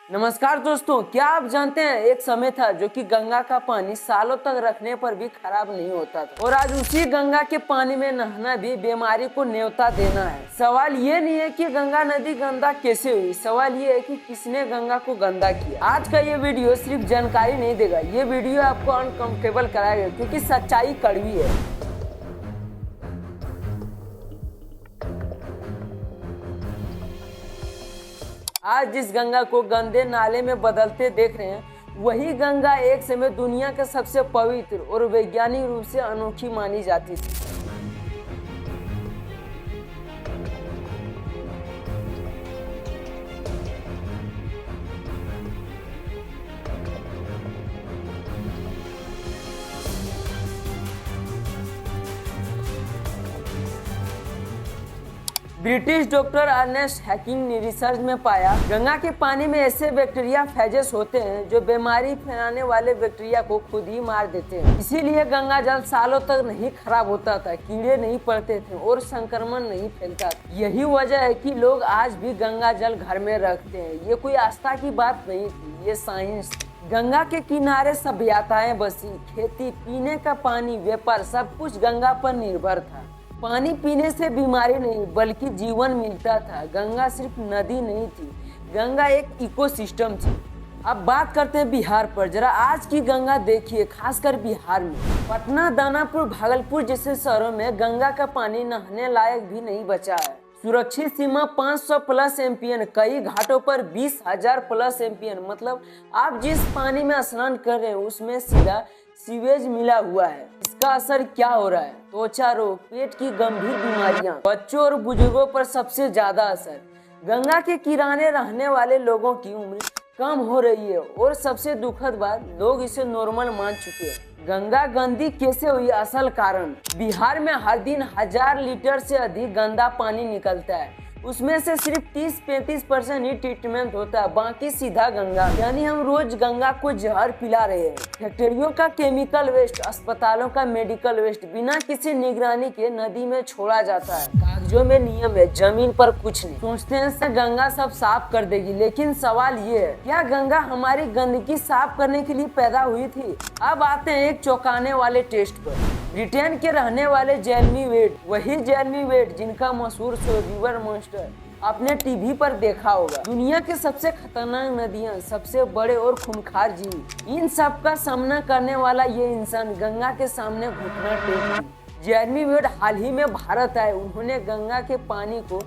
नमस्कार दोस्तों, क्या आप जानते हैं एक समय था जो कि गंगा का पानी सालों तक रखने पर भी खराब नहीं होता था और आज उसी गंगा के पानी में नहाना भी बीमारी को न्योता देना है। सवाल ये नहीं है कि गंगा नदी गंदा कैसे हुई, सवाल ये है कि किसने गंगा को गंदा किया। आज का ये वीडियो सिर्फ जानकारी नहीं देगा, ये वीडियो आपको अनकंफर्टेबल कराएगा क्योंकि सच्चाई कड़वी है। आज जिस गंगा को गंदे नाले में बदलते देख रहे हैं, वही गंगा एक समय दुनिया के सबसे पवित्र और वैज्ञानिक रूप से अनोखी मानी जाती थी। ब्रिटिश डॉक्टर अर्नेस्ट हैकिंग ने रिसर्च में पाया गंगा के पानी में ऐसे बैक्टीरिया फैजेस होते हैं जो बीमारी फैलाने वाले बैक्टीरिया को खुद ही मार देते हैं। इसीलिए गंगा जल सालों तक नहीं खराब होता था, कीड़े नहीं पड़ते थे और संक्रमण नहीं फैलता था। यही वजह है कि लोग आज भी गंगा जल घर में रखते हैं। ये कोई आस्था की बात नहीं थी, ये साइंस। गंगा के किनारे सभ्यताएं बसी, खेती, पीने का पानी, व्यापार, सब कुछ गंगा पर निर्भर था। पानी पीने से बीमारी नहीं बल्कि जीवन मिलता था। गंगा सिर्फ नदी नहीं थी, गंगा एक इकोसिस्टम थी। अब बात करते हैं बिहार पर। जरा आज की गंगा देखिए, खासकर बिहार में पटना, दानापुर, भागलपुर जैसे शहरों में गंगा का पानी नहाने लायक भी नहीं बचा है। सुरक्षित सीमा 500 प्लस एमपीएन, कई घाटों पर 20,000 प्लस एमपीएन। मतलब आप जिस पानी में स्नान कर रहे हैं उसमें सीधा सीवेज मिला हुआ है। इसका असर क्या हो रहा है? त्वचा रोग, पेट की गंभीर बीमारियां, बच्चों और बुजुर्गों पर सबसे ज्यादा असर। गंगा के किनारे रहने वाले लोगों की उम्र कम हो रही है और सबसे दुखद बात, लोग इसे नॉर्मल मान चुके हैं। गंगा गंदी कैसे हुई? असल कारण, बिहार में हर दिन 1000 लीटर से अधिक गंदा पानी निकलता है। उसमें से सिर्फ 30-35% ही ट्रीटमेंट होता है, बाकी सीधा गंगा। यानी हम रोज गंगा को जहर पिला रहे हैं। फैक्ट्रियों का केमिकल वेस्ट, अस्पतालों का मेडिकल वेस्ट बिना किसी निगरानी के नदी में छोड़ा जाता है। कागजों में नियम है, जमीन पर कुछ नहीं। सोचते हैं से गंगा सब साफ कर देगी, लेकिन सवाल ये है, क्या गंगा हमारी गंदगी साफ करने के लिए पैदा हुई थी? अब आते हैं एक चौंकाने वाले टेस्ट पर। ब्रिटेन के रहने वाले जेरेमी वेट, वही जेरेमी वेट जिनका मशहूर शो रिवर मॉन्स्टर आपने टीवी पर देखा होगा। दुनिया के सबसे खतरनाक नदियां, सबसे बड़े और खूंखार जीव, इन सब का सामना करने वाला ये इंसान गंगा के सामने घुटना टेक। जेरेमी वेट हाल ही में भारत आए। उन्होंने गंगा के पानी को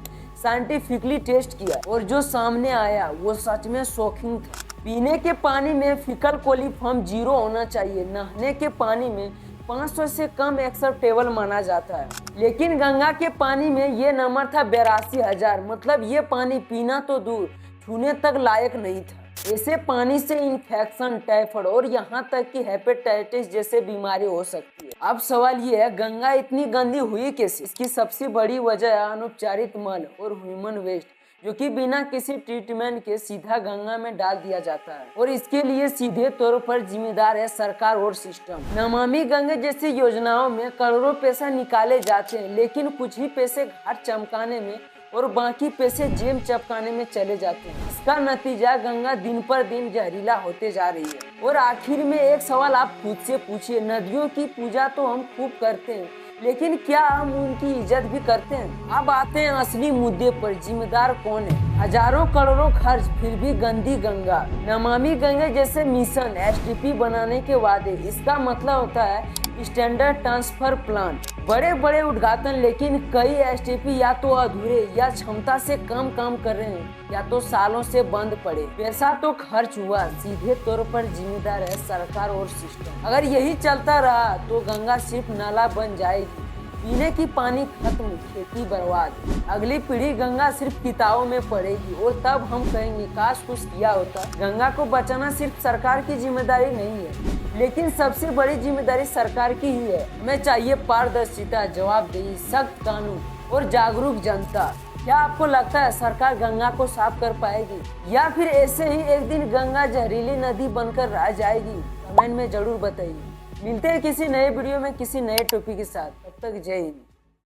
साइंटिफिकली टेस्ट किया और जो सामने आया वो सच में शॉकिंग था। पीने के पानी में फीकल कोलीफॉर्म 0 होना चाहिए। नहाने के पानी में 500 से कम एक्सेप्टेबल माना जाता है, लेकिन गंगा के पानी में ये नंबर था 82,000। मतलब ये पानी पीना तो दूर, छूने तक लायक नहीं था। ऐसे पानी से इन्फेक्शन, टाइफाइड और यहाँ तक कि हेपेटाइटिस जैसे बीमारी हो सकती है। अब सवाल ये है, गंगा इतनी गंदी हुई कैसे? इसकी सबसे बड़ी वजह है अनुपचारित मल और ह्यूमन वेस्ट, जो कि बिना किसी ट्रीटमेंट के सीधा गंगा में डाल दिया जाता है। और इसके लिए सीधे तौर पर जिम्मेदार है सरकार और सिस्टम। नमामि गंगे जैसी योजनाओं में करोड़ों पैसा निकाले जाते हैं, लेकिन कुछ ही पैसे घाट चमकाने में और बाकी पैसे जेब चपकाने में चले जाते हैं। इसका नतीजा गंगा दिन पर दिन जहरीला होते जा रही है। और आखिर में एक सवाल आप खुद से पूछिए, नदियों की पूजा तो हम खूब करते हैं, लेकिन क्या हम उनकी इज्जत भी करते हैं? अब आते हैं असली मुद्दे पर, जिम्मेदार कौन है? हजारों करोड़ों खर्च, फिर भी गंदी गंगा। नमामि गंगे जैसे मिशन, एसटीपी बनाने के वादे, इसका मतलब होता है स्टैंडर्ड ट्रांसफर प्लान, बड़े बड़े उद्घाटन, लेकिन कई एसटीपी या तो अधूरे या क्षमता से कम काम कर रहे हैं या तो सालों से बंद पड़े। पैसा तो खर्च हुआ, सीधे तौर पर जिम्मेदार है सरकार और सिस्टम। अगर यही चलता रहा तो गंगा सिर्फ नाला बन जाएगी, पीने की पानी खत्म, खेती बर्बाद। अगली पीढ़ी गंगा सिर्फ किताबों में पढ़ेगी और तब हम कहेंगे काश कुछ किया होता। गंगा को बचाना सिर्फ सरकार की जिम्मेदारी नहीं है, लेकिन सबसे बड़ी जिम्मेदारी सरकार की ही है। हमें चाहिए पारदर्शिता, जवाबदेही, सख्त कानून और जागरूक जनता। क्या आपको लगता है सरकार गंगा को साफ कर पाएगी, या फिर ऐसे ही एक दिन गंगा जहरीली नदी बनकर रह जाएगी? कमेंट में जरूर बताइए। मिलते हैं किसी नए वीडियो में किसी नए टॉपिक के साथ। तब तक जय हिंद।